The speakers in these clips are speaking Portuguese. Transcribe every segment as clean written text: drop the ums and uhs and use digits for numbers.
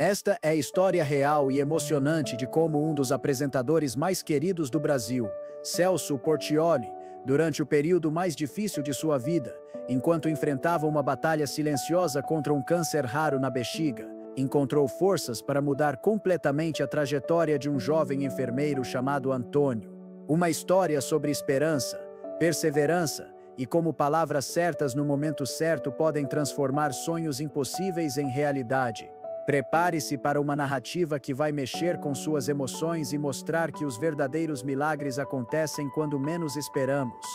Esta é a história real e emocionante de como um dos apresentadores mais queridos do Brasil, Celso Portiolli, durante o período mais difícil de sua vida, enquanto enfrentava uma batalha silenciosa contra um câncer raro na bexiga, encontrou forças para mudar completamente a trajetória de um jovem enfermeiro chamado Antônio. Uma história sobre esperança, perseverança e como palavras certas no momento certo podem transformar sonhos impossíveis em realidade. Prepare-se para uma narrativa que vai mexer com suas emoções e mostrar que os verdadeiros milagres acontecem quando menos esperamos.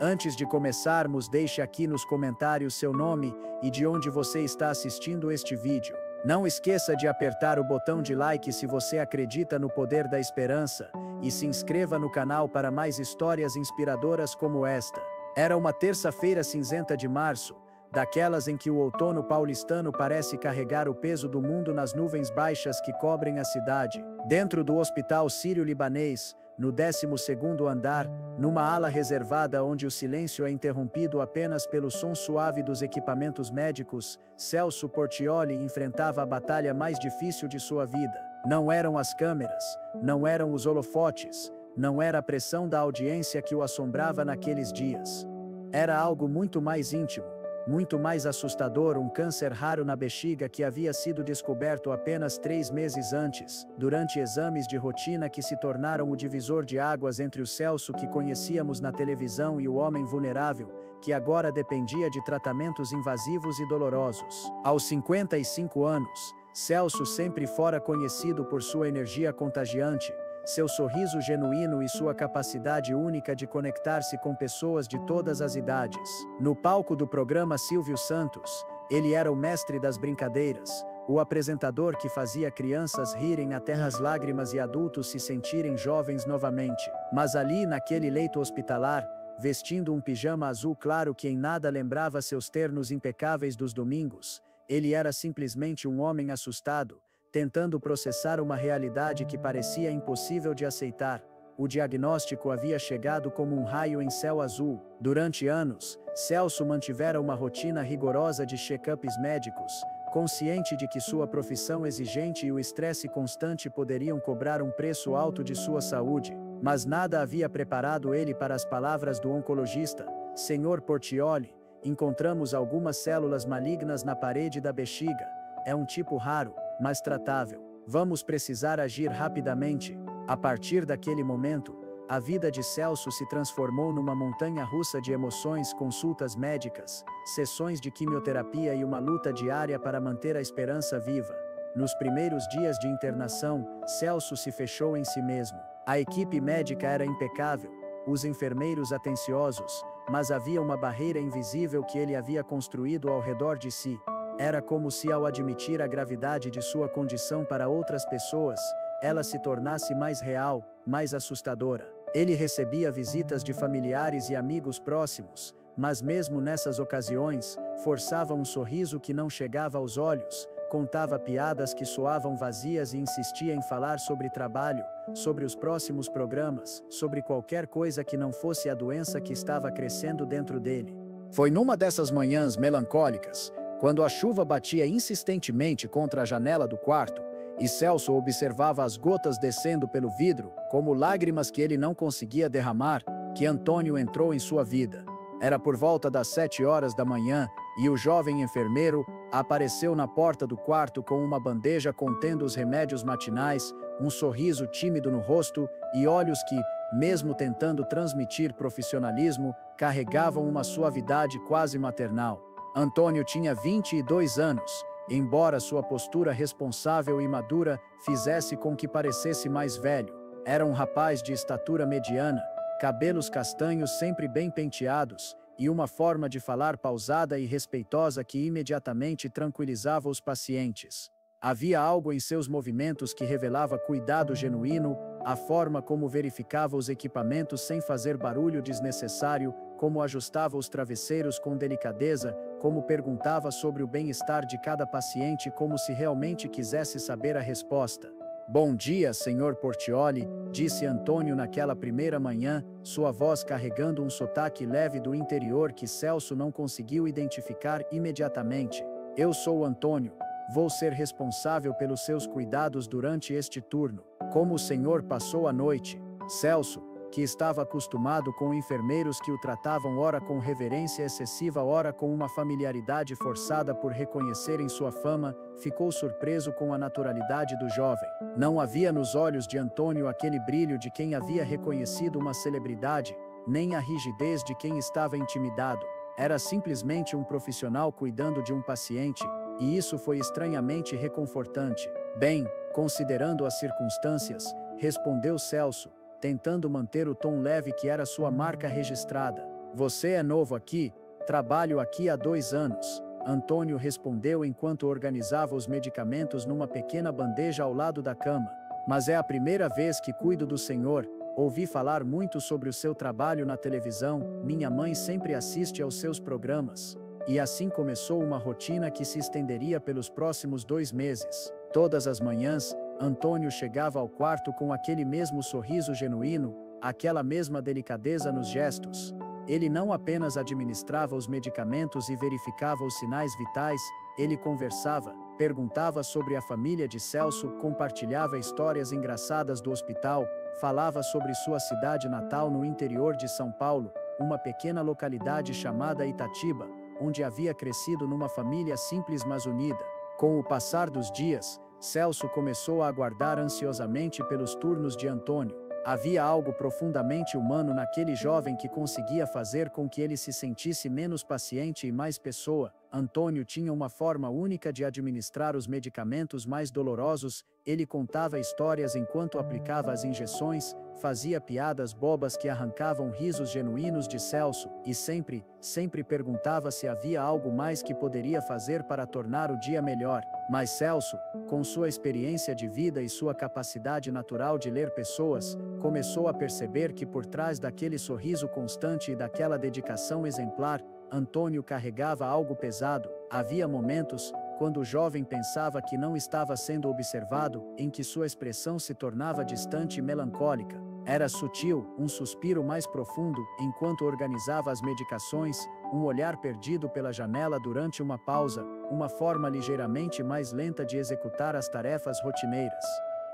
Antes de começarmos, deixe aqui nos comentários seu nome e de onde você está assistindo este vídeo. Não esqueça de apertar o botão de like se você acredita no poder da esperança e se inscreva no canal para mais histórias inspiradoras como esta. Era uma terça-feira cinzenta de março, daquelas em que o outono paulistano parece carregar o peso do mundo nas nuvens baixas que cobrem a cidade. Dentro do Hospital Sírio-Libanês, no 12º andar, numa ala reservada onde o silêncio é interrompido apenas pelo som suave dos equipamentos médicos, Celso Portiolli enfrentava a batalha mais difícil de sua vida. Não eram as câmeras, não eram os holofotes, não era a pressão da audiência que o assombrava naqueles dias. Era algo muito mais íntimo, muito mais assustador, um câncer raro na bexiga que havia sido descoberto apenas 3 meses antes, durante exames de rotina que se tornaram o divisor de águas entre o Celso que conhecíamos na televisão e o homem vulnerável, que agora dependia de tratamentos invasivos e dolorosos. Aos 55 anos, Celso sempre fora conhecido por sua energia contagiante, seu sorriso genuíno e sua capacidade única de conectar-se com pessoas de todas as idades. No palco do programa Silvio Santos, ele era o mestre das brincadeiras, o apresentador que fazia crianças rirem até as lágrimas e adultos se sentirem jovens novamente. Mas ali, naquele leito hospitalar, vestindo um pijama azul claro que em nada lembrava seus ternos impecáveis dos domingos, ele era simplesmente um homem assustado, tentando processar uma realidade que parecia impossível de aceitar. O diagnóstico havia chegado como um raio em céu azul. Durante anos, Celso mantivera uma rotina rigorosa de check-ups médicos, consciente de que sua profissão exigente e o estresse constante poderiam cobrar um preço alto de sua saúde, mas nada havia preparado ele para as palavras do oncologista: Senhor Portiolli, encontramos algumas células malignas na parede da bexiga. É um tipo raro, mas tratável. Vamos precisar agir rapidamente. A partir daquele momento, a vida de Celso se transformou numa montanha-russa de emoções, consultas médicas, sessões de quimioterapia e uma luta diária para manter a esperança viva. Nos primeiros dias de internação, Celso se fechou em si mesmo. A equipe médica era impecável, os enfermeiros atenciosos, mas havia uma barreira invisível que ele havia construído ao redor de si. Era como se, ao admitir a gravidade de sua condição para outras pessoas, ela se tornasse mais real, mais assustadora. Ele recebia visitas de familiares e amigos próximos, mas mesmo nessas ocasiões, forçava um sorriso que não chegava aos olhos, contava piadas que soavam vazias e insistia em falar sobre trabalho, sobre os próximos programas, sobre qualquer coisa que não fosse a doença que estava crescendo dentro dele. Foi numa dessas manhãs melancólicas, quando a chuva batia insistentemente contra a janela do quarto, e Celso observava as gotas descendo pelo vidro, como lágrimas que ele não conseguia derramar, que Antônio entrou em sua vida. Era por volta das 7 horas da manhã, e o jovem enfermeiro apareceu na porta do quarto com uma bandeja contendo os remédios matinais, um sorriso tímido no rosto e olhos que, mesmo tentando transmitir profissionalismo, carregavam uma suavidade quase maternal. Antônio tinha 22 anos, embora sua postura responsável e madura fizesse com que parecesse mais velho. Era um rapaz de estatura mediana, cabelos castanhos sempre bem penteados, e uma forma de falar pausada e respeitosa que imediatamente tranquilizava os pacientes. Havia algo em seus movimentos que revelava cuidado genuíno, a forma como verificava os equipamentos sem fazer barulho desnecessário, como ajustava os travesseiros com delicadeza, como perguntava sobre o bem-estar de cada paciente como se realmente quisesse saber a resposta. Bom dia, Sr. Portiolli, disse Antônio naquela primeira manhã, sua voz carregando um sotaque leve do interior que Celso não conseguiu identificar imediatamente. Eu sou Antônio. Vou ser responsável pelos seus cuidados durante este turno. Como o senhor passou a noite? Celso, que estava acostumado com enfermeiros que o tratavam ora com reverência excessiva, ora com uma familiaridade forçada por reconhecerem sua fama, ficou surpreso com a naturalidade do jovem. Não havia nos olhos de Antônio aquele brilho de quem havia reconhecido uma celebridade, nem a rigidez de quem estava intimidado. Era simplesmente um profissional cuidando de um paciente, e isso foi estranhamente reconfortante. Bem, considerando as circunstâncias, respondeu Celso, tentando manter o tom leve que era sua marca registrada. Você é novo aqui? Trabalho aqui há 2 anos. Antônio respondeu enquanto organizava os medicamentos numa pequena bandeja ao lado da cama. Mas é a primeira vez que cuido do senhor. Ouvi falar muito sobre o seu trabalho na televisão, minha mãe sempre assiste aos seus programas. E assim começou uma rotina que se estenderia pelos próximos 2 meses. Todas as manhãs, Antônio chegava ao quarto com aquele mesmo sorriso genuíno, aquela mesma delicadeza nos gestos. Ele não apenas administrava os medicamentos e verificava os sinais vitais, ele conversava, perguntava sobre a família de Celso, compartilhava histórias engraçadas do hospital, falava sobre sua cidade natal no interior de São Paulo, uma pequena localidade chamada Itatiba, onde havia crescido numa família simples mas unida. Com o passar dos dias, Celso começou a aguardar ansiosamente pelos turnos de Antônio. Havia algo profundamente humano naquele jovem que conseguia fazer com que ele se sentisse menos paciente e mais pessoa. Antônio tinha uma forma única de administrar os medicamentos mais dolorosos, ele contava histórias enquanto aplicava as injeções, fazia piadas bobas que arrancavam risos genuínos de Celso, e sempre perguntava se havia algo mais que poderia fazer para tornar o dia melhor. Mas Celso, com sua experiência de vida e sua capacidade natural de ler pessoas, começou a perceber que por trás daquele sorriso constante e daquela dedicação exemplar, Antônio carregava algo pesado. Havia momentos, quando o jovem pensava que não estava sendo observado, em que sua expressão se tornava distante e melancólica. Era sutil, um suspiro mais profundo, enquanto organizava as medicações, um olhar perdido pela janela durante uma pausa, uma forma ligeiramente mais lenta de executar as tarefas rotineiras.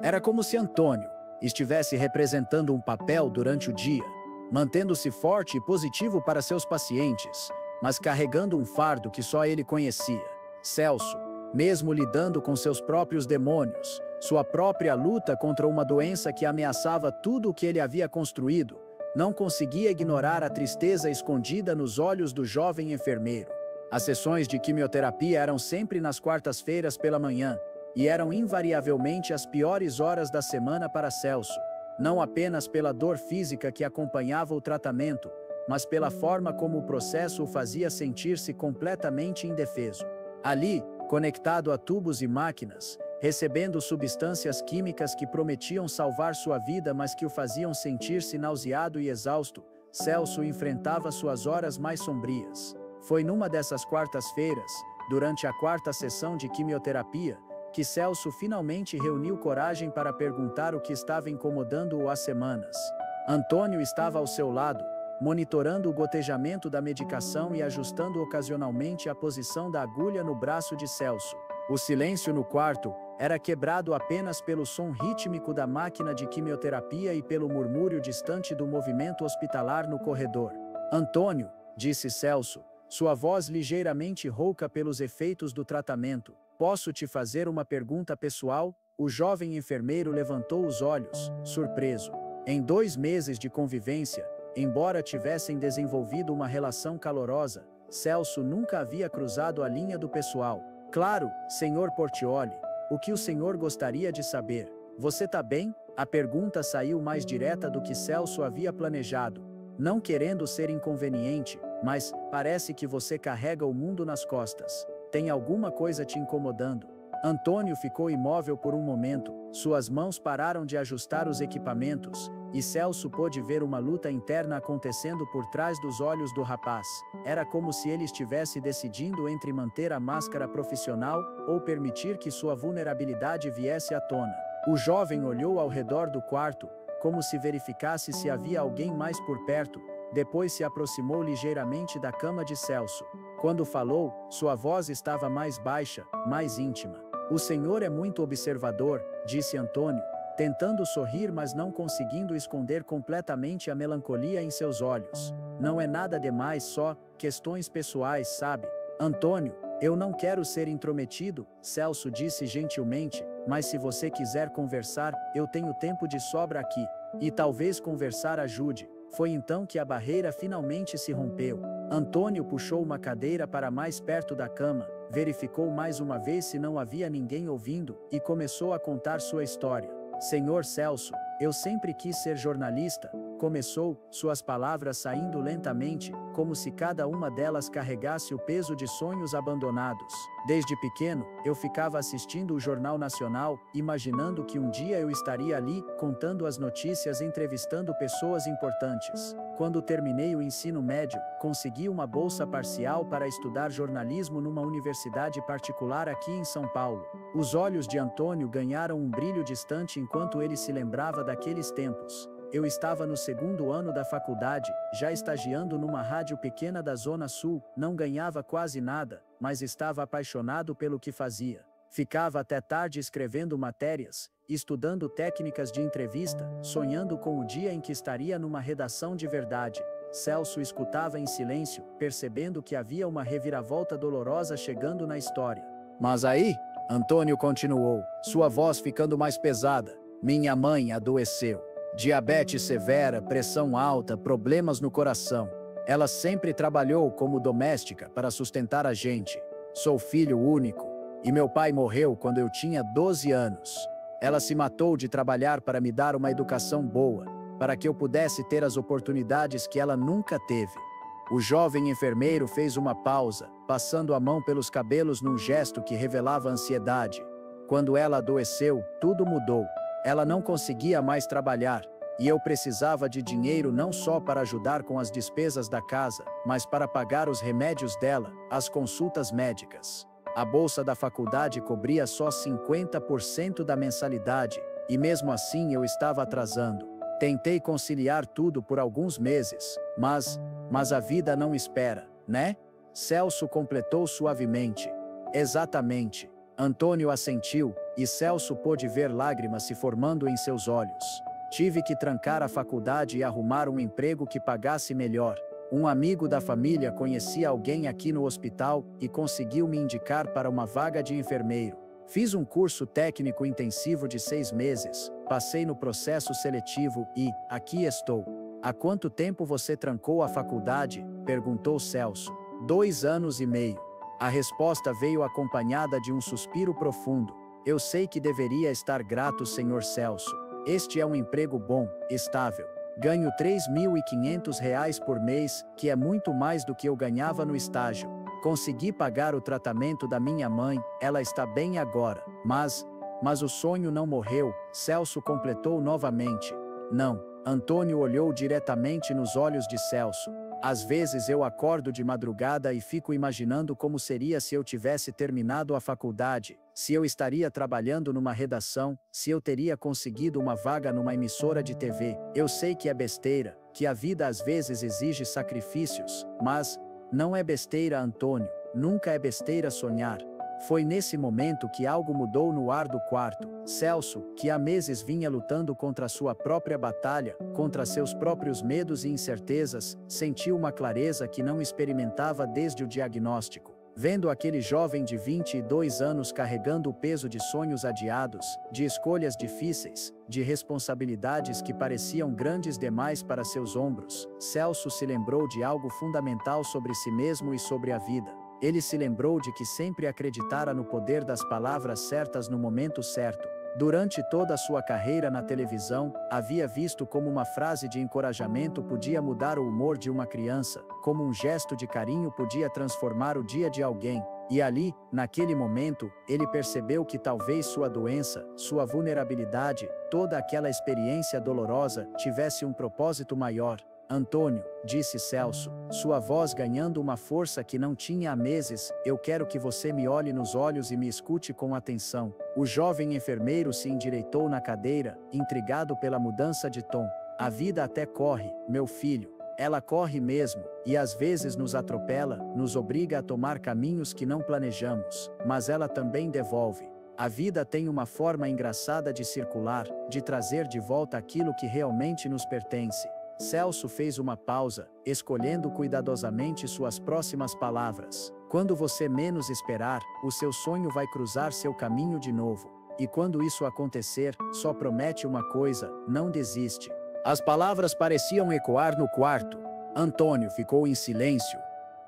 Era como se Antônio estivesse representando um papel durante o dia, mantendo-se forte e positivo para seus pacientes, mas carregando um fardo que só ele conhecia. Celso, mesmo lidando com seus próprios demônios, sua própria luta contra uma doença que ameaçava tudo o que ele havia construído, não conseguia ignorar a tristeza escondida nos olhos do jovem enfermeiro. As sessões de quimioterapia eram sempre nas quartas-feiras pela manhã, e eram invariavelmente as piores horas da semana para Celso, não apenas pela dor física que acompanhava o tratamento, mas pela forma como o processo o fazia sentir-se completamente indefeso. Ali, conectado a tubos e máquinas, recebendo substâncias químicas que prometiam salvar sua vida mas que o faziam sentir-se nauseado e exausto, Celso enfrentava suas horas mais sombrias. Foi numa dessas quartas-feiras, durante a 4ª sessão de quimioterapia, que Celso finalmente reuniu coragem para perguntar o que estava incomodando-o há semanas. Antônio estava ao seu lado, monitorando o gotejamento da medicação e ajustando ocasionalmente a posição da agulha no braço de Celso. O silêncio no quarto era quebrado apenas pelo som rítmico da máquina de quimioterapia e pelo murmúrio distante do movimento hospitalar no corredor. Antônio, disse Celso, sua voz ligeiramente rouca pelos efeitos do tratamento. Posso te fazer uma pergunta pessoal? O jovem enfermeiro levantou os olhos, surpreso. Em 2 meses de convivência, embora tivessem desenvolvido uma relação calorosa, Celso nunca havia cruzado a linha do pessoal. Claro, Sr. Portiolli, o que o senhor gostaria de saber? Você tá bem? A pergunta saiu mais direta do que Celso havia planejado. Não querendo ser inconveniente, mas parece que você carrega o mundo nas costas. Tem alguma coisa te incomodando? Antônio ficou imóvel por um momento, suas mãos pararam de ajustar os equipamentos, e Celso pôde ver uma luta interna acontecendo por trás dos olhos do rapaz. Era como se ele estivesse decidindo entre manter a máscara profissional ou permitir que sua vulnerabilidade viesse à tona. O jovem olhou ao redor do quarto, como se verificasse se havia alguém mais por perto, depois se aproximou ligeiramente da cama de Celso. Quando falou, sua voz estava mais baixa, mais íntima. O senhor é muito observador, disse Antônio, tentando sorrir mas não conseguindo esconder completamente a melancolia em seus olhos. Não é nada demais, só questões pessoais, sabe? Antônio, eu não quero ser intrometido, Celso disse gentilmente, mas se você quiser conversar, eu tenho tempo de sobra aqui. E talvez conversar ajude. Foi então que a barreira finalmente se rompeu. Antônio puxou uma cadeira para mais perto da cama, verificou mais uma vez se não havia ninguém ouvindo, e começou a contar sua história. Senhor Celso, eu sempre quis ser jornalista, começou, suas palavras saindo lentamente, como se cada uma delas carregasse o peso de sonhos abandonados. Desde pequeno, eu ficava assistindo o Jornal Nacional, imaginando que um dia eu estaria ali, contando as notícias, entrevistando pessoas importantes. Quando terminei o ensino médio, consegui uma bolsa parcial para estudar jornalismo numa universidade particular aqui em São Paulo. Os olhos de Antônio ganharam um brilho distante enquanto ele se lembrava daqueles tempos. Eu estava no segundo ano da faculdade, já estagiando numa rádio pequena da Zona Sul, não ganhava quase nada, mas estava apaixonado pelo que fazia. Ficava até tarde escrevendo matérias, estudando técnicas de entrevista, sonhando com o dia em que estaria numa redação de verdade. Celso escutava em silêncio, percebendo que havia uma reviravolta dolorosa chegando na história. Mas aí, Antônio continuou, sua voz ficando mais pesada. Minha mãe adoeceu. Diabetes severa, pressão alta, problemas no coração. Ela sempre trabalhou como doméstica para sustentar a gente. Sou filho único. E meu pai morreu quando eu tinha 12 anos. Ela se matou de trabalhar para me dar uma educação boa, para que eu pudesse ter as oportunidades que ela nunca teve. O jovem enfermeiro fez uma pausa, passando a mão pelos cabelos num gesto que revelava ansiedade. Quando ela adoeceu, tudo mudou. Ela não conseguia mais trabalhar, e eu precisava de dinheiro não só para ajudar com as despesas da casa, mas para pagar os remédios dela, as consultas médicas. A bolsa da faculdade cobria só 50% da mensalidade, e mesmo assim eu estava atrasando. Tentei conciliar tudo por alguns meses, mas a vida não espera, né? Celso completou suavemente. Exatamente. Antônio assentiu, e Celso pôde ver lágrimas se formando em seus olhos. Tive que trancar a faculdade e arrumar um emprego que pagasse melhor. Um amigo da família conhecia alguém aqui no hospital e conseguiu me indicar para uma vaga de enfermeiro. Fiz um curso técnico intensivo de 6 meses, passei no processo seletivo e, aqui estou. Há quanto tempo você trancou a faculdade? Perguntou Celso. 2 anos e meio. A resposta veio acompanhada de um suspiro profundo. Eu sei que deveria estar grato, senhor Celso. Este é um emprego bom, estável. Ganho R$ 3.500 por mês, que é muito mais do que eu ganhava no estágio. Consegui pagar o tratamento da minha mãe, ela está bem agora. Mas o sonho não morreu, Celso completou novamente. Não, Antônio olhou diretamente nos olhos de Celso. Às vezes eu acordo de madrugada e fico imaginando como seria se eu tivesse terminado a faculdade, se eu estaria trabalhando numa redação, se eu teria conseguido uma vaga numa emissora de TV. Eu sei que é besteira, que a vida às vezes exige sacrifícios, mas não é besteira, Antônio, nunca é besteira sonhar. Foi nesse momento que algo mudou no ar do quarto. Celso, que há meses vinha lutando contra sua própria batalha, contra seus próprios medos e incertezas, sentiu uma clareza que não experimentava desde o diagnóstico. Vendo aquele jovem de 22 anos carregando o peso de sonhos adiados, de escolhas difíceis, de responsabilidades que pareciam grandes demais para seus ombros, Celso se lembrou de algo fundamental sobre si mesmo e sobre a vida. Ele se lembrou de que sempre acreditara no poder das palavras certas no momento certo. Durante toda a sua carreira na televisão, havia visto como uma frase de encorajamento podia mudar o humor de uma criança, como um gesto de carinho podia transformar o dia de alguém. E ali, naquele momento, ele percebeu que talvez sua doença, sua vulnerabilidade, toda aquela experiência dolorosa, tivesse um propósito maior. Antônio, disse Celso, sua voz ganhando uma força que não tinha há meses, eu quero que você me olhe nos olhos e me escute com atenção. O jovem enfermeiro se endireitou na cadeira, intrigado pela mudança de tom. A vida até corre, meu filho. Ela corre mesmo, e às vezes nos atropela, nos obriga a tomar caminhos que não planejamos, mas ela também devolve. A vida tem uma forma engraçada de circular, de trazer de volta aquilo que realmente nos pertence. Celso fez uma pausa, escolhendo cuidadosamente suas próximas palavras. Quando você menos esperar, o seu sonho vai cruzar seu caminho de novo. E quando isso acontecer, só promete uma coisa: não desiste. As palavras pareciam ecoar no quarto. Antônio ficou em silêncio,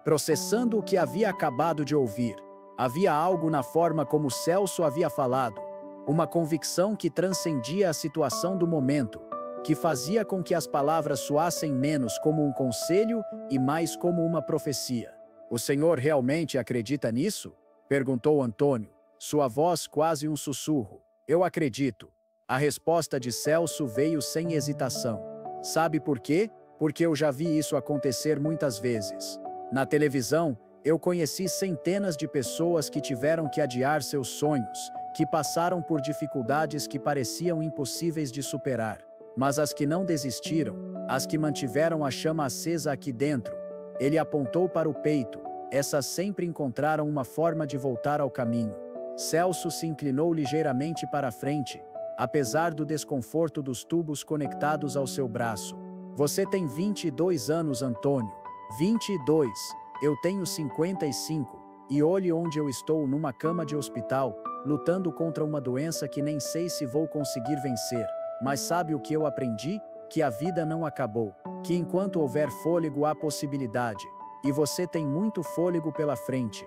processando o que havia acabado de ouvir. Havia algo na forma como Celso havia falado, uma convicção que transcendia a situação do momento, que fazia com que as palavras soassem menos como um conselho e mais como uma profecia. "O senhor realmente acredita nisso?" perguntou Antônio, sua voz quase um sussurro. "Eu acredito." A resposta de Celso veio sem hesitação. "Sabe por quê? Porque eu já vi isso acontecer muitas vezes. Na televisão, eu conheci centenas de pessoas que tiveram que adiar seus sonhos, que passaram por dificuldades que pareciam impossíveis de superar. Mas as que não desistiram, as que mantiveram a chama acesa aqui dentro," ele apontou para o peito, "essas sempre encontraram uma forma de voltar ao caminho." Celso se inclinou ligeiramente para a frente, apesar do desconforto dos tubos conectados ao seu braço. "Você tem 22 anos, Antônio." 22. Eu tenho 55, e olhe onde eu estou, numa cama de hospital, lutando contra uma doença que nem sei se vou conseguir vencer. Mas sabe o que eu aprendi? Que a vida não acabou, que enquanto houver fôlego há possibilidade, e você tem muito fôlego pela frente.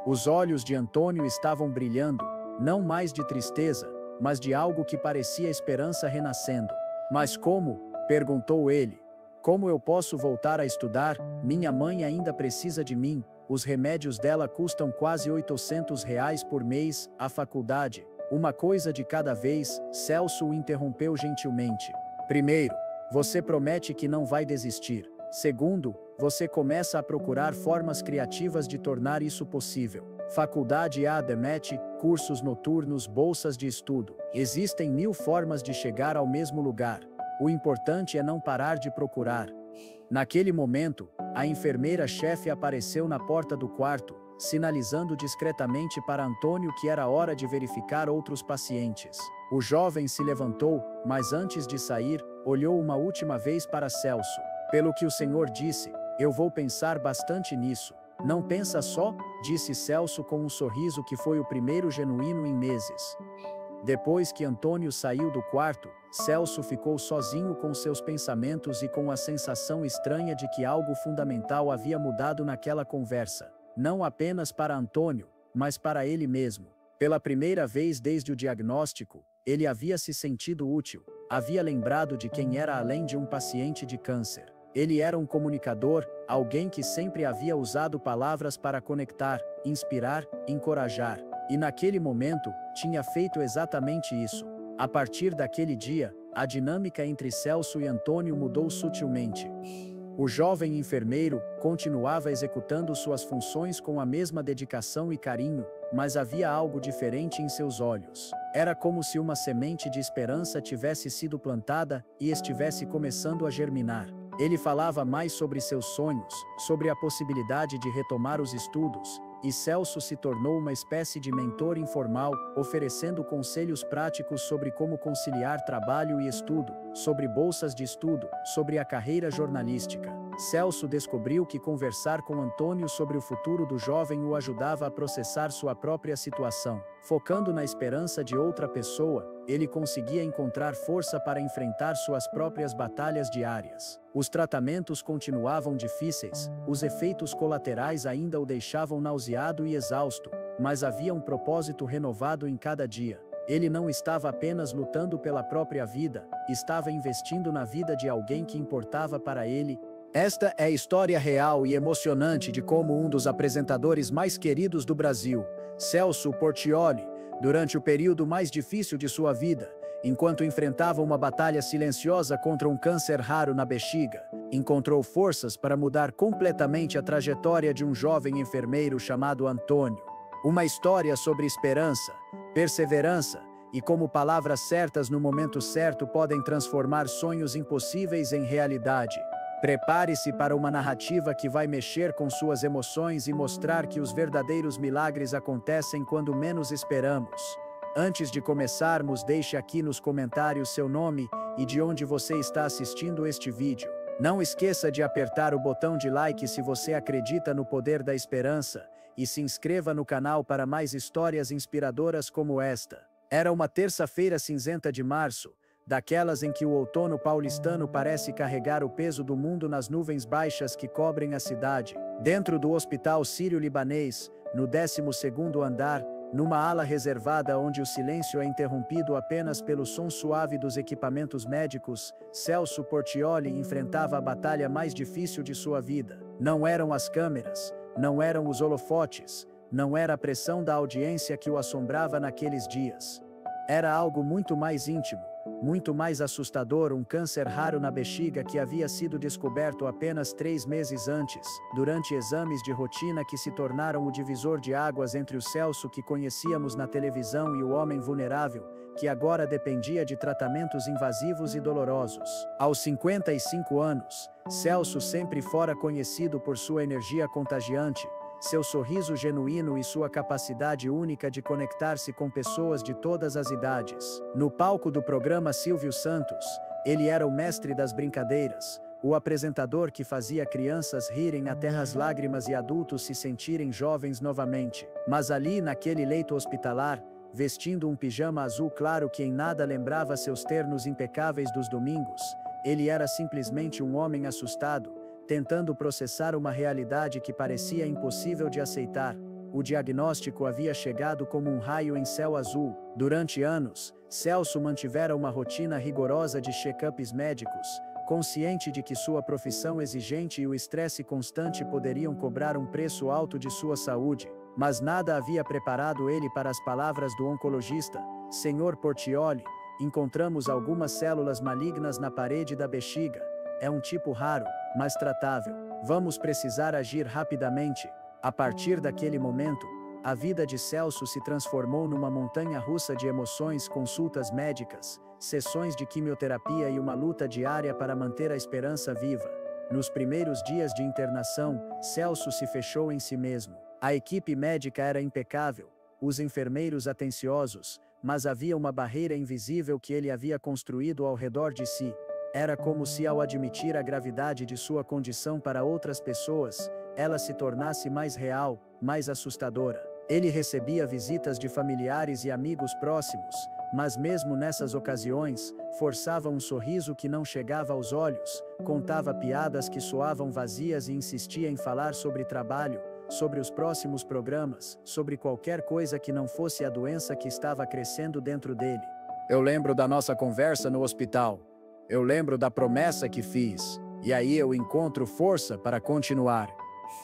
Os olhos de Antônio estavam brilhando, não mais de tristeza, mas de algo que parecia esperança renascendo. "Mas como?" perguntou ele. "Como eu posso voltar a estudar? Minha mãe ainda precisa de mim, os remédios dela custam quase R$ 800 por mês, a faculdade." "Uma coisa de cada vez," Celso o interrompeu gentilmente. "Primeiro, você promete que não vai desistir. Segundo, você começa a procurar formas criativas de tornar isso possível. Faculdade ADMET, cursos noturnos, bolsas de estudo. Existem 1000 formas de chegar ao mesmo lugar. O importante é não parar de procurar." Naquele momento, a enfermeira-chefe apareceu na porta do quarto, sinalizando discretamente para Antônio que era hora de verificar outros pacientes. O jovem se levantou, mas antes de sair, olhou uma última vez para Celso. "Pelo que o senhor disse, eu vou pensar bastante nisso." "Não pensa só?" disse Celso com um sorriso que foi o primeiro genuíno em meses. Depois que Antônio saiu do quarto, Celso ficou sozinho com seus pensamentos e com a sensação estranha de que algo fundamental havia mudado naquela conversa. Não apenas para Antônio, mas para ele mesmo. Pela primeira vez desde o diagnóstico, ele havia se sentido útil, havia lembrado de quem era além de um paciente de câncer. Ele era um comunicador, alguém que sempre havia usado palavras para conectar, inspirar, encorajar. E naquele momento, tinha feito exatamente isso. A partir daquele dia, a dinâmica entre Celso e Antônio mudou sutilmente. O jovem enfermeiro continuava executando suas funções com a mesma dedicação e carinho, mas havia algo diferente em seus olhos. Era como se uma semente de esperança tivesse sido plantada e estivesse começando a germinar. Ele falava mais sobre seus sonhos, sobre a possibilidade de retomar os estudos, e Celso se tornou uma espécie de mentor informal, oferecendo conselhos práticos sobre como conciliar trabalho e estudo, sobre bolsas de estudo, sobre a carreira jornalística. Celso descobriu que conversar com Antônio sobre o futuro do jovem o ajudava a processar sua própria situação. Focando na esperança de outra pessoa, ele conseguia encontrar força para enfrentar suas próprias batalhas diárias. Os tratamentos continuavam difíceis, os efeitos colaterais ainda o deixavam nauseado e exausto, mas havia um propósito renovado em cada dia. Ele não estava apenas lutando pela própria vida, estava investindo na vida de alguém que importava para ele. Esta é a história real e emocionante de como um dos apresentadores mais queridos do Brasil, Celso Portiolli, durante o período mais difícil de sua vida, enquanto enfrentava uma batalha silenciosa contra um câncer raro na bexiga, encontrou forças para mudar completamente a trajetória de um jovem enfermeiro chamado Antônio. Uma história sobre esperança, perseverança e como palavras certas no momento certo podem transformar sonhos impossíveis em realidade. Prepare-se para uma narrativa que vai mexer com suas emoções e mostrar que os verdadeiros milagres acontecem quando menos esperamos. Antes de começarmos, deixe aqui nos comentários seu nome e de onde você está assistindo este vídeo. Não esqueça de apertar o botão de like se você acredita no poder da esperança, e se inscreva no canal para mais histórias inspiradoras como esta. Era uma terça-feira cinzenta de março, daquelas em que o outono paulistano parece carregar o peso do mundo nas nuvens baixas que cobrem a cidade. Dentro do Hospital Sírio-Libanês, no 12º andar, numa ala reservada onde o silêncio é interrompido apenas pelo som suave dos equipamentos médicos, Celso Portiolli enfrentava a batalha mais difícil de sua vida. Não eram as câmeras, não eram os holofotes, não era a pressão da audiência que o assombrava naqueles dias. Era algo muito mais íntimo, muito mais assustador, um câncer raro na bexiga que havia sido descoberto apenas 3 meses antes, durante exames de rotina que se tornaram o divisor de águas entre o Celso que conhecíamos na televisão e o homem vulnerável, que agora dependia de tratamentos invasivos e dolorosos. Aos 55 anos, Celso sempre fora conhecido por sua energia contagiante, seu sorriso genuíno e sua capacidade única de conectar-se com pessoas de todas as idades. No palco do programa Silvio Santos, ele era o mestre das brincadeiras, o apresentador que fazia crianças rirem até as lágrimas e adultos se sentirem jovens novamente. Mas ali, naquele leito hospitalar, vestindo um pijama azul claro que em nada lembrava seus ternos impecáveis dos domingos, ele era simplesmente um homem assustado, tentando processar uma realidade que parecia impossível de aceitar. O diagnóstico havia chegado como um raio em céu azul. Durante anos, Celso mantivera uma rotina rigorosa de check-ups médicos, consciente de que sua profissão exigente e o estresse constante poderiam cobrar um preço alto de sua saúde. Mas nada havia preparado ele para as palavras do oncologista: Senhor Portiolli, encontramos algumas células malignas na parede da bexiga. É um tipo raro, mas tratável. Vamos precisar agir rapidamente. A partir daquele momento, a vida de Celso se transformou numa montanha-russa de emoções, consultas médicas, sessões de quimioterapia e uma luta diária para manter a esperança viva. Nos primeiros dias de internação, Celso se fechou em si mesmo. A equipe médica era impecável, os enfermeiros atenciosos, mas havia uma barreira invisível que ele havia construído ao redor de si. Era como se, ao admitir a gravidade de sua condição para outras pessoas, ela se tornasse mais real, mais assustadora. Ele recebia visitas de familiares e amigos próximos, mas mesmo nessas ocasiões, forçava um sorriso que não chegava aos olhos, contava piadas que soavam vazias e insistia em falar sobre trabalho, sobre os próximos programas, sobre qualquer coisa que não fosse a doença que estava crescendo dentro dele. Eu lembro da nossa conversa no hospital. Eu lembro da promessa que fiz, e aí eu encontro força para continuar.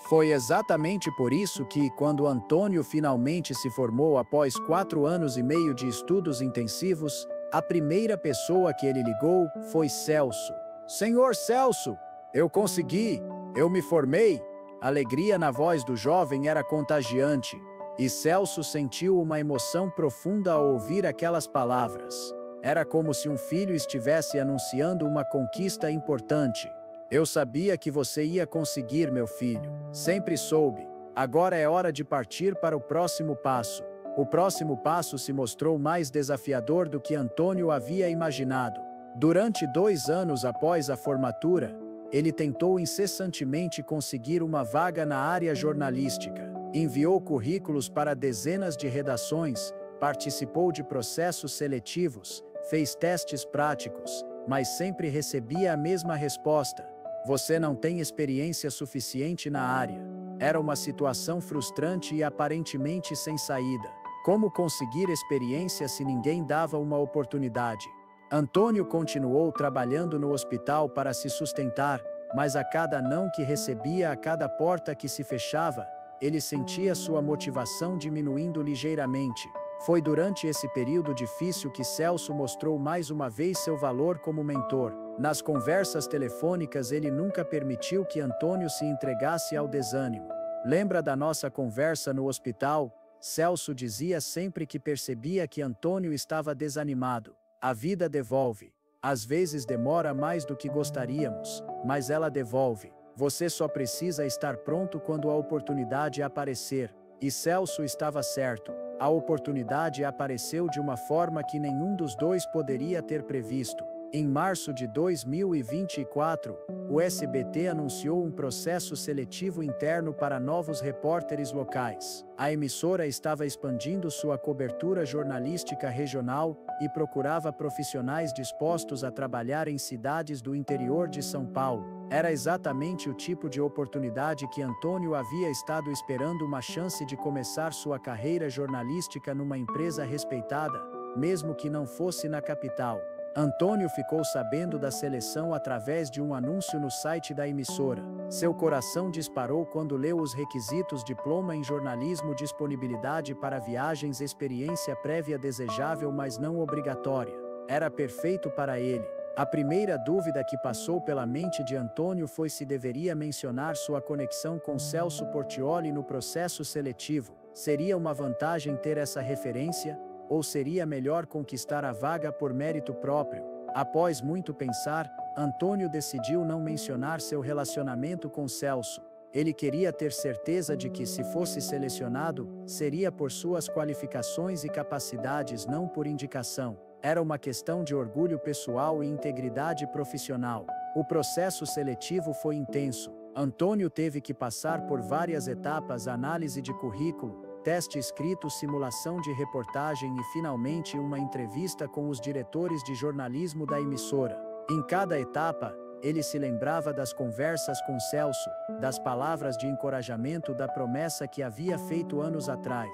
Foi exatamente por isso que, quando Antônio finalmente se formou após 4 anos e meio de estudos intensivos, a primeira pessoa que ele ligou foi Celso. Senhor Celso, eu consegui, eu me formei. A alegria na voz do jovem era contagiante, e Celso sentiu uma emoção profunda ao ouvir aquelas palavras. Era como se um filho estivesse anunciando uma conquista importante. Eu sabia que você ia conseguir, meu filho. Sempre soube. Agora é hora de partir para o próximo passo. O próximo passo se mostrou mais desafiador do que Antônio havia imaginado. Durante 2 anos após a formatura, ele tentou incessantemente conseguir uma vaga na área jornalística. Enviou currículos para dezenas de redações, participou de processos seletivos, fez testes práticos, mas sempre recebia a mesma resposta: você não tem experiência suficiente na área. Era uma situação frustrante e aparentemente sem saída. Como conseguir experiência se ninguém dava uma oportunidade? Antônio continuou trabalhando no hospital para se sustentar, mas a cada não que recebia, a cada porta que se fechava, ele sentia sua motivação diminuindo ligeiramente. Foi durante esse período difícil que Celso mostrou mais uma vez seu valor como mentor. Nas conversas telefônicas ele nunca permitiu que Antônio se entregasse ao desânimo. Lembra da nossa conversa no hospital? Celso dizia sempre que percebia que Antônio estava desanimado. A vida devolve. Às vezes demora mais do que gostaríamos, mas ela devolve. Você só precisa estar pronto quando a oportunidade aparecer. E Celso estava certo. A oportunidade apareceu de uma forma que nenhum dos dois poderia ter previsto. Em março de 2024, o SBT anunciou um processo seletivo interno para novos repórteres locais. A emissora estava expandindo sua cobertura jornalística regional e procurava profissionais dispostos a trabalhar em cidades do interior de São Paulo. Era exatamente o tipo de oportunidade que Antônio havia estado esperando, uma chance de começar sua carreira jornalística numa empresa respeitada, mesmo que não fosse na capital. Antônio ficou sabendo da seleção através de um anúncio no site da emissora. Seu coração disparou quando leu os requisitos: diploma em jornalismo, disponibilidade para viagens, experiência prévia desejável mas não obrigatória. Era perfeito para ele. A primeira dúvida que passou pela mente de Antônio foi se deveria mencionar sua conexão com Celso Portiolli no processo seletivo. Seria uma vantagem ter essa referência? Ou seria melhor conquistar a vaga por mérito próprio? Após muito pensar, Antônio decidiu não mencionar seu relacionamento com Celso. Ele queria ter certeza de que, se fosse selecionado, seria por suas qualificações e capacidades, não por indicação. Era uma questão de orgulho pessoal e integridade profissional. O processo seletivo foi intenso. Antônio teve que passar por várias etapas: análise de currículo, teste escrito, simulação de reportagem e finalmente uma entrevista com os diretores de jornalismo da emissora. Em cada etapa, ele se lembrava das conversas com Celso, das palavras de encorajamento, da promessa que havia feito anos atrás.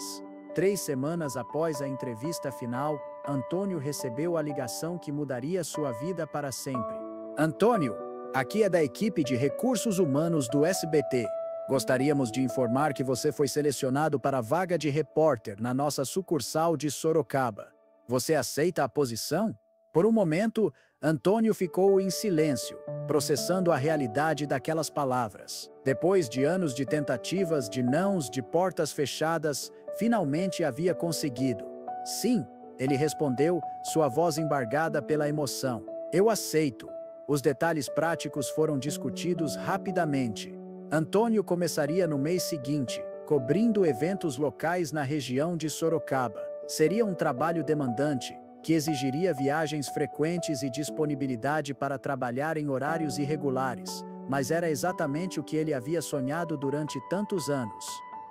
3 semanas após a entrevista final, Antônio recebeu a ligação que mudaria sua vida para sempre. Antônio, aqui é da equipe de recursos humanos do SBT. Gostaríamos de informar que você foi selecionado para a vaga de repórter na nossa sucursal de Sorocaba. Você aceita a posição? Por um momento, Antônio ficou em silêncio, processando a realidade daquelas palavras. Depois de anos de tentativas, de nãos, de portas fechadas, finalmente havia conseguido. Sim, ele respondeu, sua voz embargada pela emoção. Eu aceito. Os detalhes práticos foram discutidos rapidamente. Antônio começaria no mês seguinte, cobrindo eventos locais na região de Sorocaba. Seria um trabalho demandante, que exigiria viagens frequentes e disponibilidade para trabalhar em horários irregulares, mas era exatamente o que ele havia sonhado durante tantos anos.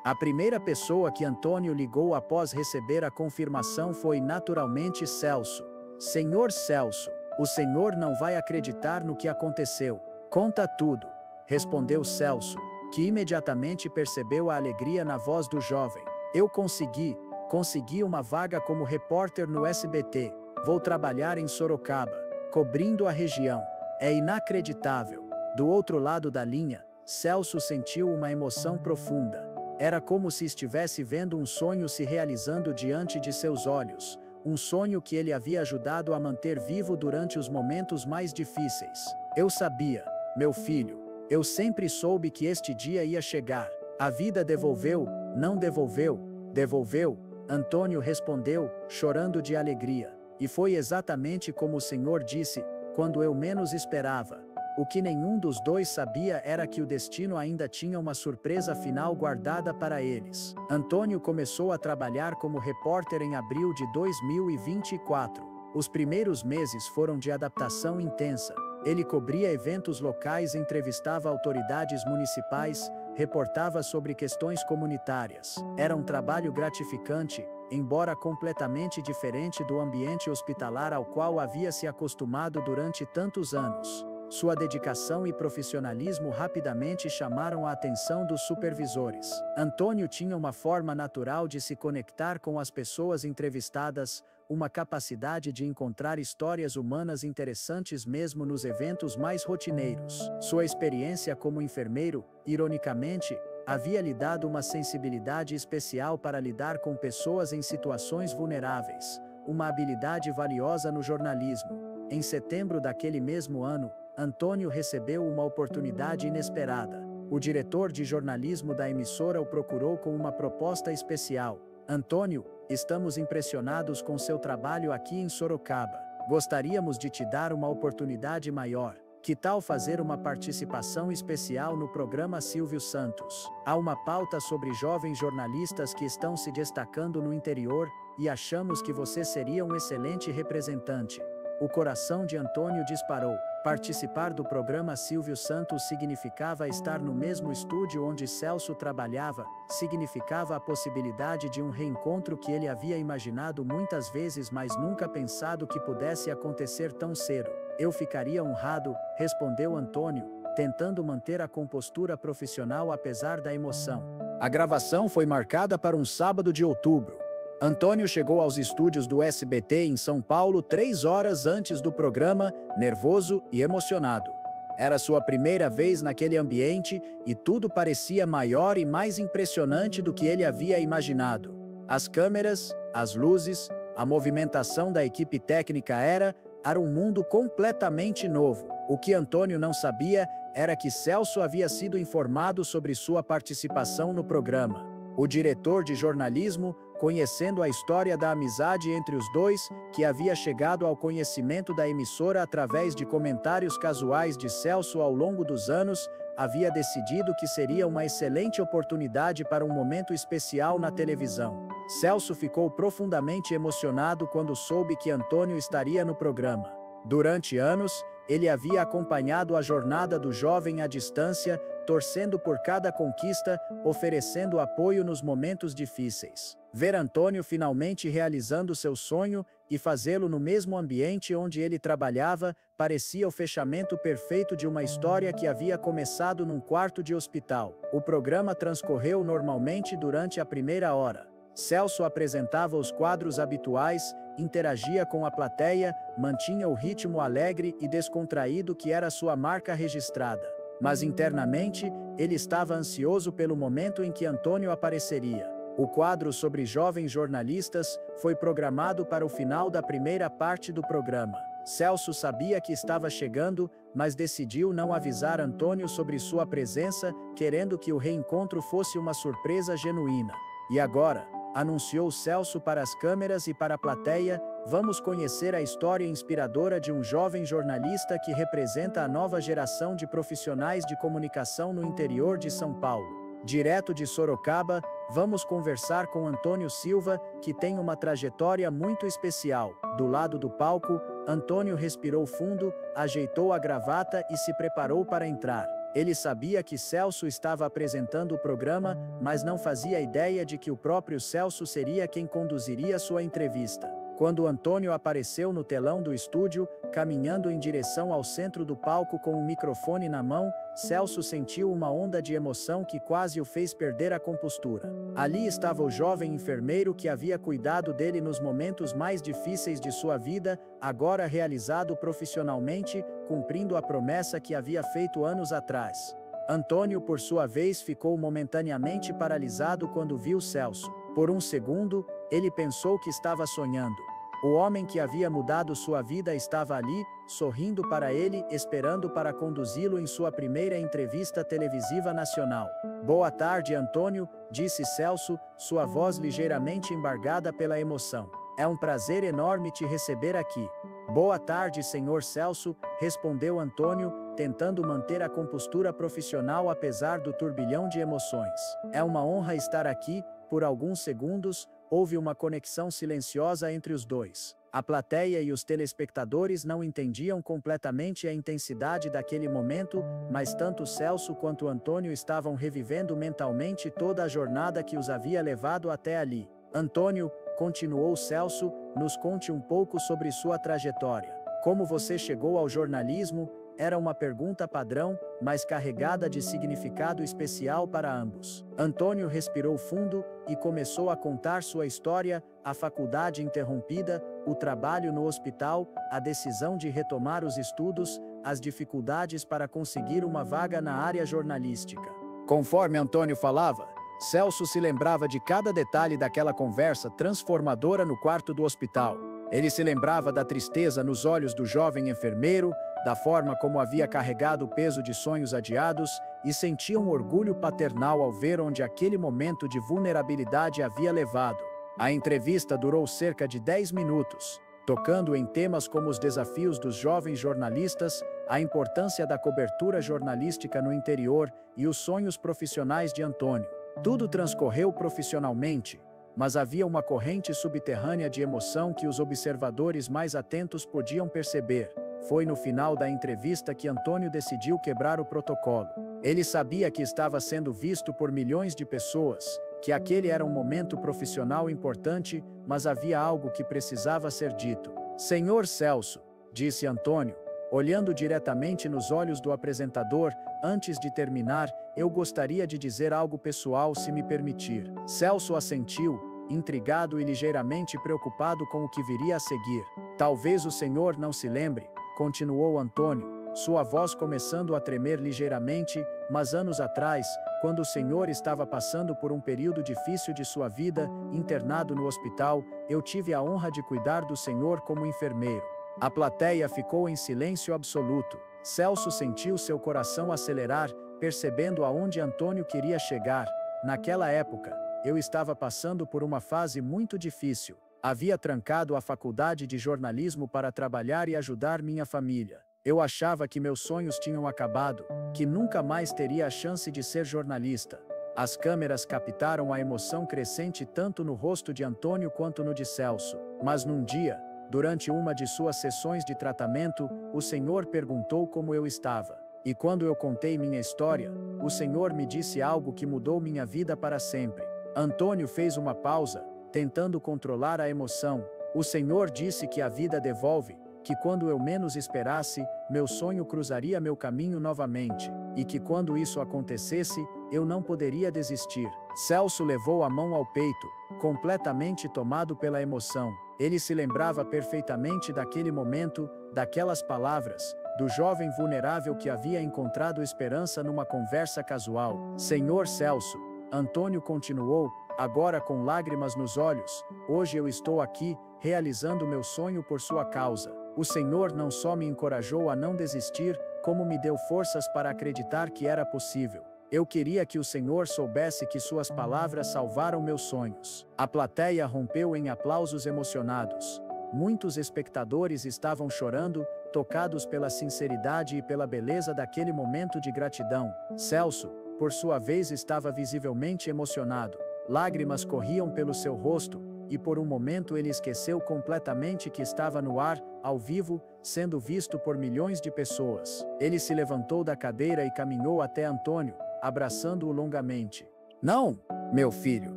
A primeira pessoa que Antônio ligou após receber a confirmação foi naturalmente Celso. Senhor Celso, o senhor não vai acreditar no que aconteceu. Conta tudo. Respondeu Celso, que imediatamente percebeu a alegria na voz do jovem. Eu consegui uma vaga como repórter no SBT. Vou trabalhar em Sorocaba, cobrindo a região. É inacreditável. Do outro lado da linha, Celso sentiu uma emoção profunda. Era como se estivesse vendo um sonho se realizando diante de seus olhos. Um sonho que ele havia ajudado a manter vivo durante os momentos mais difíceis. Eu sabia, meu filho. Eu sempre soube que este dia ia chegar. A vida devolveu, não devolveu? Devolveu, Antônio respondeu, chorando de alegria. E foi exatamente como o Senhor disse, quando eu menos esperava. O que nenhum dos dois sabia era que o destino ainda tinha uma surpresa final guardada para eles. Antônio começou a trabalhar como repórter em abril de 2024. Os primeiros meses foram de adaptação intensa. Ele cobria eventos locais, entrevistava autoridades municipais, reportava sobre questões comunitárias. Era um trabalho gratificante, embora completamente diferente do ambiente hospitalar ao qual havia se acostumado durante tantos anos. Sua dedicação e profissionalismo rapidamente chamaram a atenção dos supervisores. Antônio tinha uma forma natural de se conectar com as pessoas entrevistadas, uma capacidade de encontrar histórias humanas interessantes mesmo nos eventos mais rotineiros. Sua experiência como enfermeiro, ironicamente, havia lhe dado uma sensibilidade especial para lidar com pessoas em situações vulneráveis, uma habilidade valiosa no jornalismo. Em setembro daquele mesmo ano, Antônio recebeu uma oportunidade inesperada. O diretor de jornalismo da emissora o procurou com uma proposta especial. Antônio, estamos impressionados com seu trabalho aqui em Sorocaba. Gostaríamos de te dar uma oportunidade maior. Que tal fazer uma participação especial no programa Silvio Santos? Há uma pauta sobre jovens jornalistas que estão se destacando no interior, e achamos que você seria um excelente representante. O coração de Antônio disparou. Participar do programa Silvio Santos significava estar no mesmo estúdio onde Celso trabalhava, significava a possibilidade de um reencontro que ele havia imaginado muitas vezes, mas nunca pensado que pudesse acontecer tão cedo. Eu ficaria honrado, respondeu Antônio, tentando manter a compostura profissional apesar da emoção. A gravação foi marcada para um sábado de outubro. Antônio chegou aos estúdios do SBT em São Paulo 3 horas antes do programa, nervoso e emocionado. Era sua primeira vez naquele ambiente e tudo parecia maior e mais impressionante do que ele havia imaginado. As câmeras, as luzes, a movimentação da equipe técnica era um mundo completamente novo. O que Antônio não sabia era que Celso havia sido informado sobre sua participação no programa. O diretor de jornalismo, conhecendo a história da amizade entre os dois, que havia chegado ao conhecimento da emissora através de comentários casuais de Celso ao longo dos anos, havia decidido que seria uma excelente oportunidade para um momento especial na televisão. Celso ficou profundamente emocionado quando soube que Antônio estaria no programa. Durante anos, ele havia acompanhado a jornada do jovem à distância, torcendo por cada conquista, oferecendo apoio nos momentos difíceis. Ver Antônio finalmente realizando seu sonho e fazê-lo no mesmo ambiente onde ele trabalhava, parecia o fechamento perfeito de uma história que havia começado num quarto de hospital. O programa transcorreu normalmente durante a primeira hora. Celso apresentava os quadros habituais, interagia com a plateia, mantinha o ritmo alegre e descontraído que era sua marca registrada. Mas internamente, ele estava ansioso pelo momento em que Antônio apareceria. O quadro sobre jovens jornalistas foi programado para o final da primeira parte do programa. Celso sabia que estava chegando, mas decidiu não avisar Antônio sobre sua presença, querendo que o reencontro fosse uma surpresa genuína. E agora, anunciou Celso para as câmeras e para a plateia, vamos conhecer a história inspiradora de um jovem jornalista que representa a nova geração de profissionais de comunicação no interior de São Paulo. Direto de Sorocaba, vamos conversar com Antônio Silva, que tem uma trajetória muito especial. Do lado do palco, Antônio respirou fundo, ajeitou a gravata e se preparou para entrar. Ele sabia que Celso estava apresentando o programa, mas não fazia ideia de que o próprio Celso seria quem conduziria sua entrevista. Quando Antônio apareceu no telão do estúdio, caminhando em direção ao centro do palco com um microfone na mão, Celso sentiu uma onda de emoção que quase o fez perder a compostura. Ali estava o jovem enfermeiro que havia cuidado dele nos momentos mais difíceis de sua vida, agora realizado profissionalmente, cumprindo a promessa que havia feito anos atrás. Antônio, por sua vez, ficou momentaneamente paralisado quando viu Celso. Por um segundo, ele pensou que estava sonhando. O homem que havia mudado sua vida estava ali, sorrindo para ele, esperando para conduzi-lo em sua primeira entrevista televisiva nacional. Boa tarde, Antônio, disse Celso, sua voz ligeiramente embargada pela emoção. É um prazer enorme te receber aqui. Boa tarde, senhor Celso, respondeu Antônio, tentando manter a compostura profissional apesar do turbilhão de emoções. É uma honra estar aqui. Por alguns segundos, houve uma conexão silenciosa entre os dois. A plateia e os telespectadores não entendiam completamente a intensidade daquele momento, mas tanto Celso quanto Antônio estavam revivendo mentalmente toda a jornada que os havia levado até ali. Antônio, continuou Celso, nos conte um pouco sobre sua trajetória. Como você chegou ao jornalismo? Era uma pergunta padrão, mas carregada de significado especial para ambos. Antônio respirou fundo e começou a contar sua história, a faculdade interrompida, o trabalho no hospital, a decisão de retomar os estudos, as dificuldades para conseguir uma vaga na área jornalística. Conforme Antônio falava, Celso se lembrava de cada detalhe daquela conversa transformadora no quarto do hospital. Ele se lembrava da tristeza nos olhos do jovem enfermeiro, da forma como havia carregado o peso de sonhos adiados, e sentia um orgulho paternal ao ver onde aquele momento de vulnerabilidade havia levado. A entrevista durou cerca de 10 minutos. Tocando em temas como os desafios dos jovens jornalistas, a importância da cobertura jornalística no interior e os sonhos profissionais de Antônio. Tudo transcorreu profissionalmente, mas havia uma corrente subterrânea de emoção que os observadores mais atentos podiam perceber. Foi no final da entrevista que Antônio decidiu quebrar o protocolo. Ele sabia que estava sendo visto por milhões de pessoas, que aquele era um momento profissional importante, mas havia algo que precisava ser dito. Senhor Celso, disse Antônio, olhando diretamente nos olhos do apresentador, antes de terminar, eu gostaria de dizer algo pessoal se me permitir. Celso assentiu, intrigado e ligeiramente preocupado com o que viria a seguir. Talvez o senhor não se lembre, continuou Antônio, sua voz começando a tremer ligeiramente, mas anos atrás, quando o senhor estava passando por um período difícil de sua vida, internado no hospital, eu tive a honra de cuidar do senhor como enfermeiro. A plateia ficou em silêncio absoluto. Celso sentiu seu coração acelerar, percebendo aonde Antônio queria chegar. Naquela época, eu estava passando por uma fase muito difícil. Havia trancado a faculdade de jornalismo para trabalhar e ajudar minha família. Eu achava que meus sonhos tinham acabado, que nunca mais teria a chance de ser jornalista. As câmeras captaram a emoção crescente tanto no rosto de Antônio quanto no de Celso. Mas num dia, durante uma de suas sessões de tratamento, o senhor perguntou como eu estava. E quando eu contei minha história, o senhor me disse algo que mudou minha vida para sempre. Antônio fez uma pausa, tentando controlar a emoção. O senhor disse que a vida devolve, que quando eu menos esperasse, meu sonho cruzaria meu caminho novamente, e que quando isso acontecesse, eu não poderia desistir. Celso levou a mão ao peito, completamente tomado pela emoção. Ele se lembrava perfeitamente daquele momento, daquelas palavras, do jovem vulnerável que havia encontrado esperança numa conversa casual. Senhor Celso, Antônio continuou, agora com lágrimas nos olhos, hoje eu estou aqui, realizando meu sonho por sua causa. O Senhor não só me encorajou a não desistir, como me deu forças para acreditar que era possível. Eu queria que o Senhor soubesse que suas palavras salvaram meus sonhos. A plateia rompeu em aplausos emocionados. Muitos espectadores estavam chorando, tocados pela sinceridade e pela beleza daquele momento de gratidão. Celso, por sua vez, estava visivelmente emocionado. Lágrimas corriam pelo seu rosto, e por um momento ele esqueceu completamente que estava no ar, ao vivo, sendo visto por milhões de pessoas. Ele se levantou da cadeira e caminhou até Antônio, abraçando-o longamente. Não, meu filho,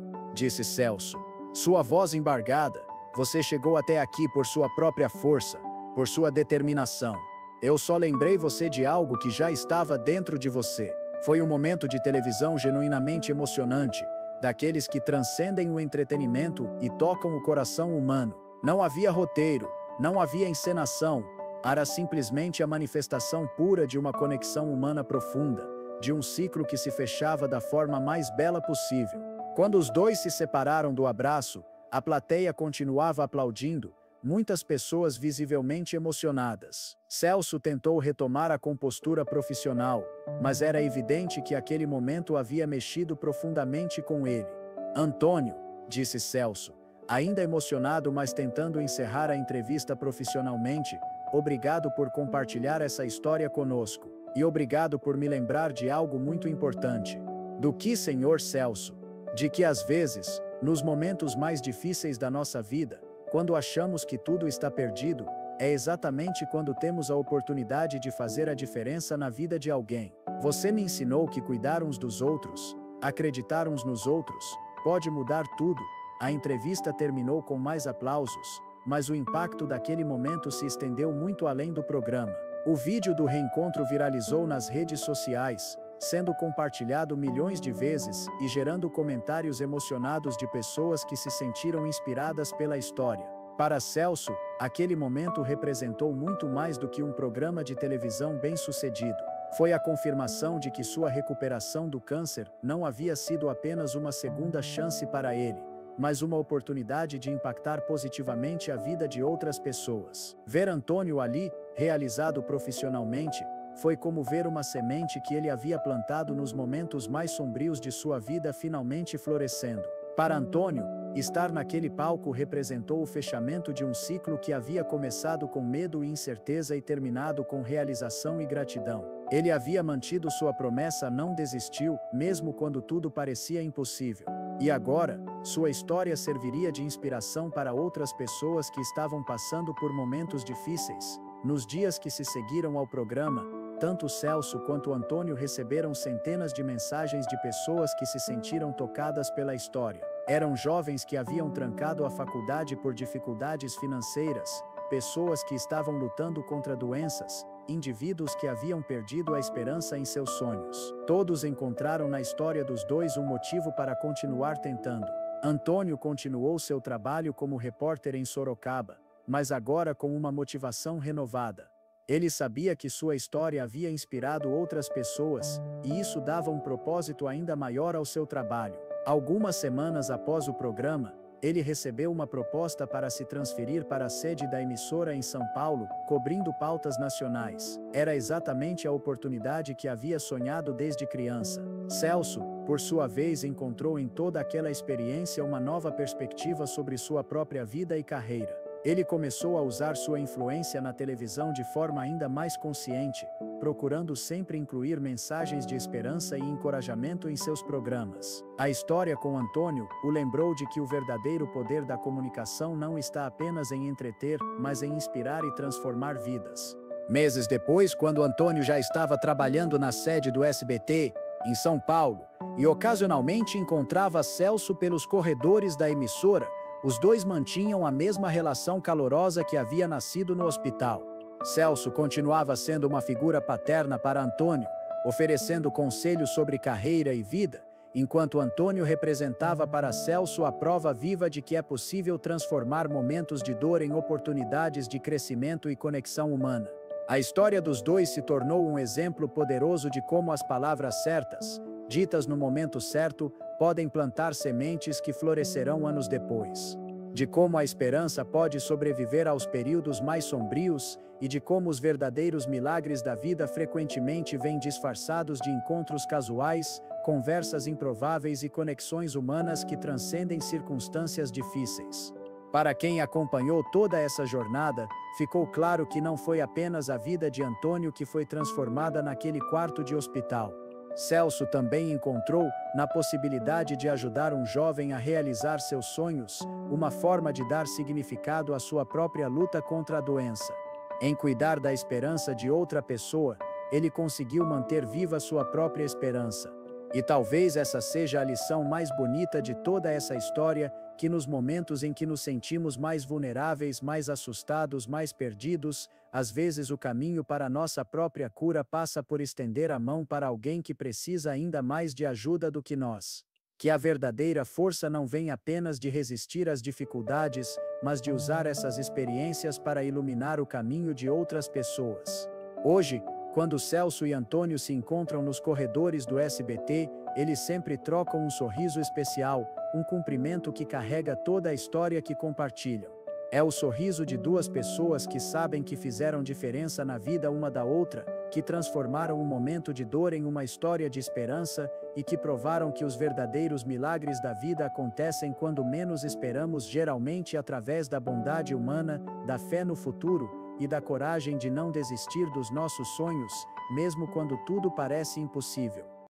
disse Celso. Sua voz embargada, você chegou até aqui por sua própria força, por sua determinação. Eu só lembrei você de algo que já estava dentro de você. Foi um momento de televisão genuinamente emocionante, daqueles que transcendem o entretenimento e tocam o coração humano. Não havia roteiro, não havia encenação, era simplesmente a manifestação pura de uma conexão humana profunda, de um ciclo que se fechava da forma mais bela possível. Quando os dois se separaram do abraço, a plateia continuava aplaudindo, muitas pessoas visivelmente emocionadas. Celso tentou retomar a compostura profissional, mas era evidente que aquele momento havia mexido profundamente com ele. Antônio, disse Celso, ainda emocionado mas tentando encerrar a entrevista profissionalmente, obrigado por compartilhar essa história conosco, e obrigado por me lembrar de algo muito importante. Do que, senhor Celso? De que às vezes, nos momentos mais difíceis da nossa vida, quando achamos que tudo está perdido, é exatamente quando temos a oportunidade de fazer a diferença na vida de alguém. Você me ensinou que cuidar uns dos outros, acreditar uns nos outros, pode mudar tudo. A entrevista terminou com mais aplausos, mas o impacto daquele momento se estendeu muito além do programa. O vídeo do reencontro viralizou nas redes sociais, sendo compartilhado milhões de vezes e gerando comentários emocionados de pessoas que se sentiram inspiradas pela história. Para Celso, aquele momento representou muito mais do que um programa de televisão bem-sucedido. Foi a confirmação de que sua recuperação do câncer não havia sido apenas uma segunda chance para ele, mas uma oportunidade de impactar positivamente a vida de outras pessoas. Ver Antônio ali, realizado profissionalmente, foi como ver uma semente que ele havia plantado nos momentos mais sombrios de sua vida finalmente florescendo. Para Antônio, Estar naquele palco representou o fechamento de um ciclo que havia começado com medo e incerteza e terminado com realização e gratidão. Ele havia mantido sua promessa, não desistiu, mesmo quando tudo parecia impossível. E agora, sua história serviria de inspiração para outras pessoas que estavam passando por momentos difíceis. Nos dias que se seguiram ao programa, tanto Celso quanto Antônio receberam centenas de mensagens de pessoas que se sentiram tocadas pela história. Eram jovens que haviam trancado a faculdade por dificuldades financeiras, pessoas que estavam lutando contra doenças, indivíduos que haviam perdido a esperança em seus sonhos. Todos encontraram na história dos dois um motivo para continuar tentando. Antônio continuou seu trabalho como repórter em Sorocaba, mas agora com uma motivação renovada. Ele sabia que sua história havia inspirado outras pessoas, e isso dava um propósito ainda maior ao seu trabalho. Algumas semanas após o programa, ele recebeu uma proposta para se transferir para a sede da emissora em São Paulo, cobrindo pautas nacionais. Era exatamente a oportunidade que havia sonhado desde criança. Celso, por sua vez, encontrou em toda aquela experiência uma nova perspectiva sobre sua própria vida e carreira. Ele começou a usar sua influência na televisão de forma ainda mais consciente, procurando sempre incluir mensagens de esperança e encorajamento em seus programas. A história com Antônio o lembrou de que o verdadeiro poder da comunicação não está apenas em entreter, mas em inspirar e transformar vidas. Meses depois, quando Antônio já estava trabalhando na sede do SBT, em São Paulo, e ocasionalmente encontrava Celso pelos corredores da emissora, os dois mantinham a mesma relação calorosa que havia nascido no hospital. Celso continuava sendo uma figura paterna para Antônio, oferecendo conselhos sobre carreira e vida, enquanto Antônio representava para Celso a prova viva de que é possível transformar momentos de dor em oportunidades de crescimento e conexão humana. A história dos dois se tornou um exemplo poderoso de como as palavras certas, ditas no momento certo, podem plantar sementes que florescerão anos depois. De como a esperança pode sobreviver aos períodos mais sombrios e de como os verdadeiros milagres da vida frequentemente vêm disfarçados de encontros casuais, conversas improváveis e conexões humanas que transcendem circunstâncias difíceis. Para quem acompanhou toda essa jornada, ficou claro que não foi apenas a vida de Antônio que foi transformada naquele quarto de hospital. Celso também encontrou, na possibilidade de ajudar um jovem a realizar seus sonhos, uma forma de dar significado à sua própria luta contra a doença. Em cuidar da esperança de outra pessoa, ele conseguiu manter viva sua própria esperança. E talvez essa seja a lição mais bonita de toda essa história, que nos momentos em que nos sentimos mais vulneráveis, mais assustados, mais perdidos, às vezes o caminho para a nossa própria cura passa por estender a mão para alguém que precisa ainda mais de ajuda do que nós. Que a verdadeira força não vem apenas de resistir às dificuldades, mas de usar essas experiências para iluminar o caminho de outras pessoas. Hoje, quando Celso e Antônio se encontram nos corredores do SBT, eles sempre trocam um sorriso especial, um cumprimento que carrega toda a história que compartilham. É o sorriso de duas pessoas que sabem que fizeram diferença na vida uma da outra, que transformaram um momento de dor em uma história de esperança e que provaram que os verdadeiros milagres da vida acontecem quando menos esperamos, geralmente através da bondade humana, da fé no futuro e da coragem de não desistir dos nossos sonhos, mesmo quando tudo parece impossível.